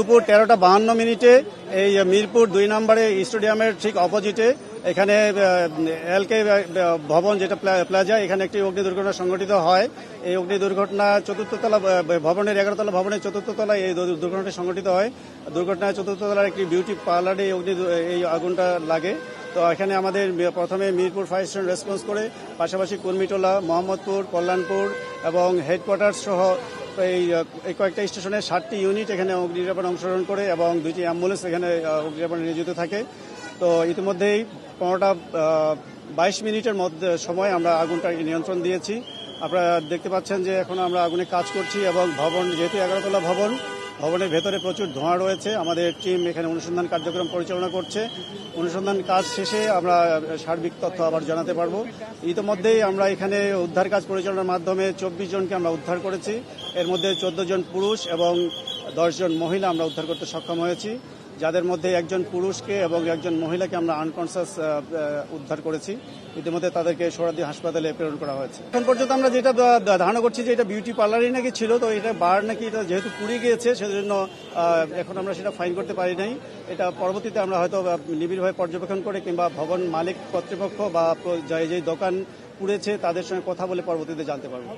দুপুর 13:52 এই মিরপুর 2 নম্বরে স্টেডিয়ামের ঠিক অপোজিটে এখানে এলকে ভবন যেটা প্লাজা, এখানে একটি অগ্নি দুর্ঘটনা সংঘটিত হয়। এই অগ্নি দুর্ঘটনা চতুর্থতলা ভবনের 11তলা ভবনের চতুর্থ তলায় এই দুর্ঘটনাটি সংঘটিত হয়। দুর্ঘটনায় চতুর্থ তলার একটি বিউটি পার্লারে এই আগুনটা লাগে। তো এখানে আমাদের প্রথমে মিরপুর ফায়ার স্টেশন রেসপন্স করে, পাশাপাশি কুর্মিটোলা, মোহাম্মদপুর, কল্যাণপুর এবং হেডকোয়ার্টার সহ এই কয়েকটা স্টেশনের 7টি ইউনিট এখানে অগ্নি নির্বাপনে অংশগ্রহণ করে এবং 2টি অ্যাম্বুলেন্স এখানে অগ্নি নির্বাপনে নিয়োজিত থাকে। তো ইতিমধ্যেই 15-22 মধ্যে সময় আমরা আগুনটাকে নিয়ন্ত্রণ দিয়েছি। আপনারা দেখতে পাচ্ছেন যে এখন আমরা আগুনে কাজ করছি এবং ভবন যেহেতু 11তলা ভবনের ভেতরে প্রচুর ধোঁয়া রয়েছে। আমাদের টিম এখানে অনুসন্ধান কার্যক্রম পরিচালনা করছে। অনুসন্ধান কাজ শেষে আমরা সার্বিক তথ্য আবার জানাতে পারবো। ইতিমধ্যেই আমরা এখানে উদ্ধার কাজ পরিচালনার মাধ্যমে 24 জনকে আমরা উদ্ধার করেছি। এর মধ্যে 14 জন পুরুষ এবং 10 জন মহিলা আমরা উদ্ধার করতে সক্ষম হয়েছি, যাদের মধ্যে একজন পুরুষকে এবং একজন মহিলাকে আমরা আনকনসিয়াস উদ্ধার করেছি। ইতিমধ্যে তাদেরকে সোহরাওয়ার্দী হাসপাতালে প্রেরণ করা হয়েছে। এখন পর্যন্ত আমরা যেটা ধারণা করছি যে এটা বিউটি পার্লারই নাকি ছিল, তো এটা বার নাকি, এটা যেহেতু পুড়ে গিয়েছে সেজন্য এখন আমরা সেটা ফাইন করতে পারি নাই। এটা পরবর্তীতে আমরা হয়তো নিবিড়ভাবে পর্যবেক্ষণ করে কিংবা ভবন মালিক কর্তৃপক্ষ বা যে দোকান পুড়েছে তাদের সঙ্গে কথা বলে পরবর্তীতে জানতে পারবো।